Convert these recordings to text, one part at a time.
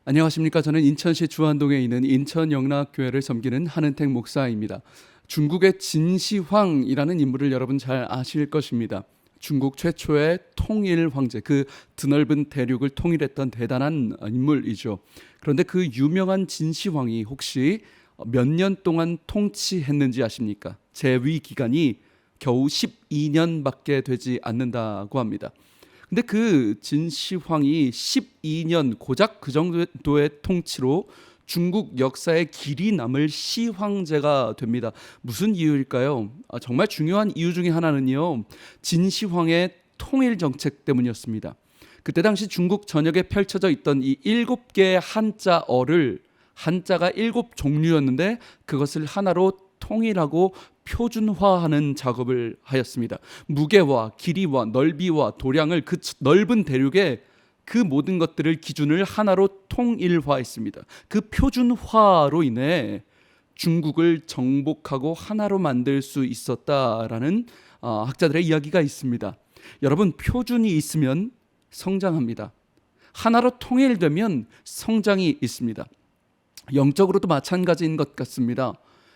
안녕하십니까. 저는 인천시 주안동에 있는 인천영락교회를 섬기는 한은택 목사입니다. 중국의 진시황이라는 인물을 여러분 잘 아실 것입니다. 중국 최초의 통일 황제, 그 드넓은 대륙을 통일했던 대단한 인물이죠. 그런데 그 유명한 진시황이 혹시 몇 년 동안 통치했는지 아십니까? 재위 기간이 겨우 12년밖에 되지 않는다고 합니다. 근데 그 진시황이 12년 고작 그 정도의 통치로 중국 역사에 길이 남을 시황제가 됩니다. 무슨 이유일까요? 정말 중요한 이유 중에 하나는요, 진시황의 통일 정책 때문이었습니다. 그때 당시 중국 전역에 펼쳐져 있던 이 7개의 한자어를, 한자가 7종류였는데 그것을 하나로 통일하고 표준화하는 작업을 하였습니다. 무게와 길이와 넓이와 도량을 그 넓은 대륙에 그 모든 것들을 기준을 하나로 통일화했습니다. 그 표준화로 인해 중국을 정복하고 하나로 만들 수 있었다라는 학자들의 이야기가 있습니다. 여러분, 표준이 있으면 성장합니다. 하나로 통일되면 성장이 있습니다. 영적으로도 마찬가지인 것 같습니다.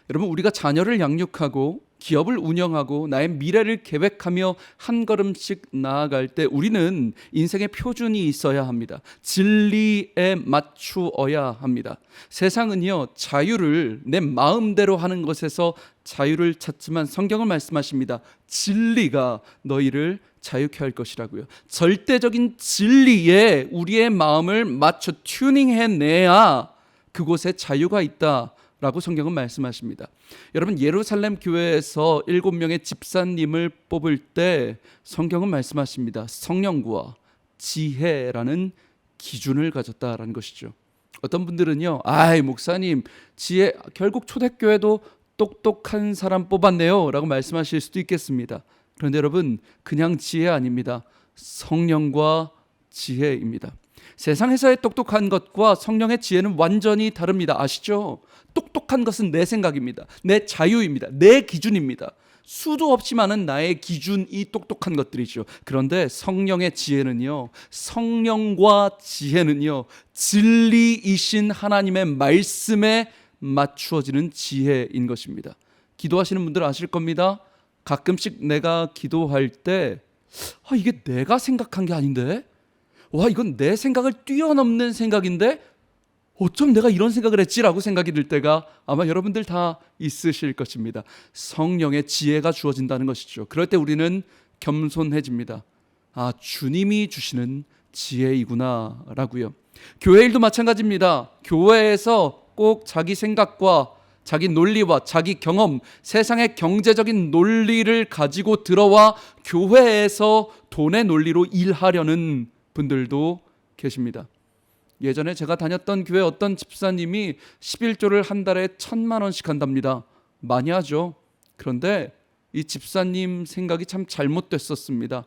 여러분, 우리가 자녀를 양육하고 기업을 운영하고 나의 미래를 계획하며 한 걸음씩 나아갈 때 우리는 인생의 표준이 있어야 합니다. 진리에 맞추어야 합니다. 세상은요, 자유를 내 마음대로 하는 것에서 자유를 찾지만 성경은 말씀하십니다. 진리가 너희를 자유케 할 것이라고요. 절대적인 진리에 우리의 마음을 맞춰 튜닝해내야 그곳에 자유가 있다 라고 성경은 말씀하십니다. 여러분, 예루살렘 교회에서 7명의 집사님을 뽑을 때 성경은 말씀하십니다. 성령과 지혜라는 기준을 가졌다라는 것이죠. 어떤 분들은요, 목사님, 지혜, 결국 초대교회도 똑똑한 사람 뽑았네요 라고 말씀하실 수도 있겠습니다. 그런데 여러분, 그냥 지혜 아닙니다. 성령과 지혜입니다. 세상에서의 똑똑한 것과 성령의 지혜는 완전히 다릅니다. 아시죠? 똑똑한 것은 내 생각입니다. 내 자유입니다. 내 기준입니다. 수도 없이 많은 나의 기준이 똑똑한 것들이죠. 그런데 성령의 지혜는요, 성령과 지혜는요, 진리이신 하나님의 말씀에 맞추어지는 지혜인 것입니다. 기도하시는 분들 아실 겁니다. 가끔씩 내가 기도할 때 이게 내가 생각한 게 아닌데, 이건 내 생각을 뛰어넘는 생각인데 어쩜 내가 이런 생각을 했지라고 생각이 들 때가 아마 여러분들 다 있으실 것입니다. 성령의 지혜가 주어진다는 것이죠. 그럴 때 우리는 겸손해집니다. 주님이 주시는 지혜이구나 라고요. 교회 일도 마찬가지입니다. 교회에서 꼭 자기 생각과 자기 논리와 자기 경험, 세상의 경제적인 논리를 가지고 들어와 교회에서 돈의 논리로 일하려는 분들도 계십니다. 예전에 제가 다녔던 교회 어떤 집사님이 11조를 한 달에 1,000만 원씩 한답니다. 많이 하죠. 그런데 이 집사님 생각이 참 잘못됐었습니다.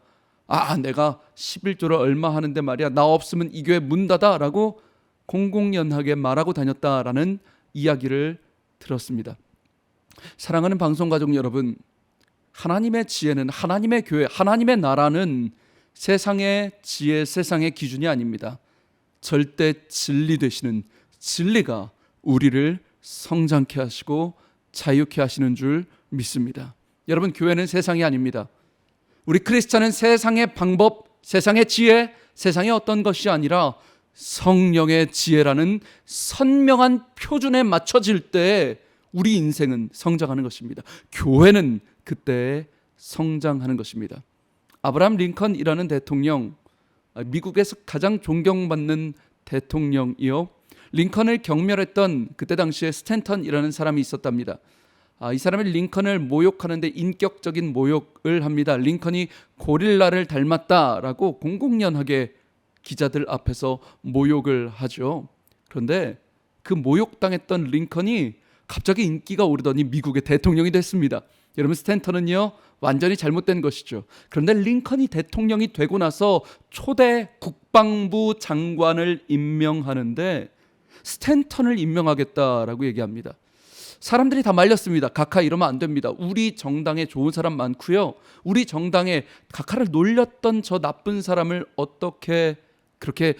내가 11조를 얼마 하는데 말이야, 나 없으면 이 교회 문 닫아 라고 공공연하게 말하고 다녔다라는 이야기를 들었습니다. 사랑하는 방송가족 여러분, 하나님의 지혜는, 하나님의 교회, 하나님의 나라는 세상의 지혜, 세상의 기준이 아닙니다. 절대 진리 되시는 진리가 우리를 성장케 하시고 자유케 하시는 줄 믿습니다. 여러분, 교회는 세상이 아닙니다. 우리 크리스찬은 세상의 방법, 세상의 지혜, 세상의 어떤 것이 아니라 성령의 지혜라는 선명한 표준에 맞춰질 때 우리 인생은 성장하는 것입니다. 교회는 그때 성장하는 것입니다. 아브라함 링컨이라는 대통령, 미국에서 가장 존경받는 대통령이요, 링컨을 경멸했던 그때 당시에 스탠턴이라는 사람이 있었답니다. 이 사람이 링컨을 모욕하는데 인격적인 모욕을 합니다. 링컨이 고릴라를 닮았다라고 공공연하게 기자들 앞에서 모욕을 하죠. 그런데 그 모욕당했던 링컨이 갑자기 인기가 오르더니 미국의 대통령이 됐습니다. 여러분, 스탠턴은요, 완전히 잘못된 것이죠. 그런데 링컨이 대통령이 되고 나서 초대 국방부 장관을 임명하는데 스탠턴을 임명하겠다라고 얘기합니다. 사람들이 다 말렸습니다. 각하 이러면 안 됩니다. 우리 정당에 좋은 사람 많고요, 우리 정당에 각하를 놀렸던 저 나쁜 사람을 어떻게 그렇게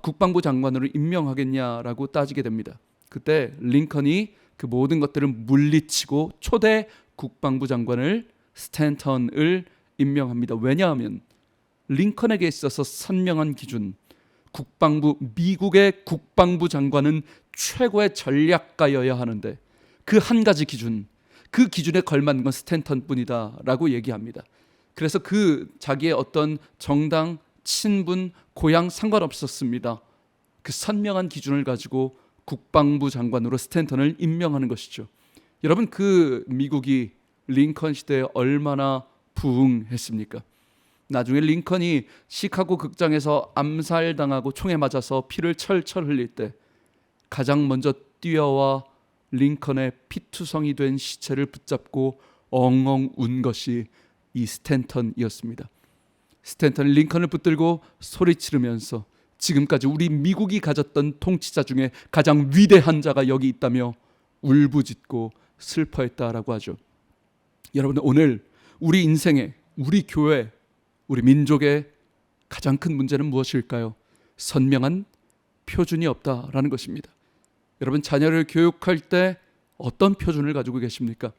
국방부 장관으로 임명하겠냐라고 따지게 됩니다. 그때 링컨이 그 모든 것들을 물리치고 초대 국방부 장관을 스탠턴을 임명합니다. 왜냐하면 링컨에게 있어서 선명한 기준, 미국의 국방부 장관은 최고의 전략가여야 하는데 그 한 가지 기준, 그 기준에 걸맞는 건 스탠턴뿐이다라고 얘기합니다. 그래서 그 자기의 어떤 정당, 친분, 고향 상관없었습니다. 그 선명한 기준을 가지고 국방부 장관으로 스탠턴을 임명하는 것이죠. 여러분, 그 미국이 링컨 시대에 얼마나 부흥했습니까? 나중에 링컨이 시카고 극장에서 암살당하고 총에 맞아서 피를 철철 흘릴 때 가장 먼저 뛰어와 링컨의 피투성이 된 시체를 붙잡고 엉엉 운 것이 이 스탠턴이었습니다. 스탠턴은 링컨을 붙들고 소리치르면서 지금까지 우리 미국이 가졌던 통치자 중에 가장 위대한 자가 여기 있다며 울부짖고 슬퍼했다라고 하죠. 여러분, 오늘 우리 인생에, 우리 교회, 우리 민족의 가장 큰 문제는 무엇일까요? 선명한 표준이 없다라는 것입니다. 여러분, 자녀를 교육할 때 어떤 표준을 가지고 계십니까?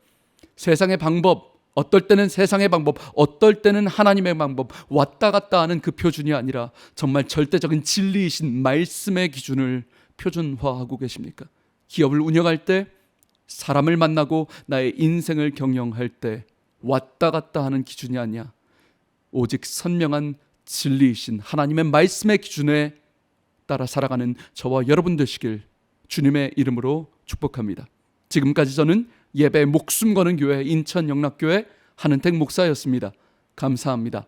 세상의 방법, 어떨 때는 세상의 방법, 어떨 때는 하나님의 방법, 왔다 갔다 하는 그 표준이 아니라 정말 절대적인 진리이신 말씀의 기준을 표준화하고 계십니까? 기업을 운영할 때, 사람을 만나고 나의 인생을 경영할 때 왔다 갔다 하는 기준이 아니야. 오직 선명한 진리이신 하나님의 말씀의 기준에 따라 살아가는 저와 여러분 되시길 주님의 이름으로 축복합니다. 지금까지 저는 예배에 목숨 거는 교회 인천영락교회 한은택 목사였습니다. 감사합니다.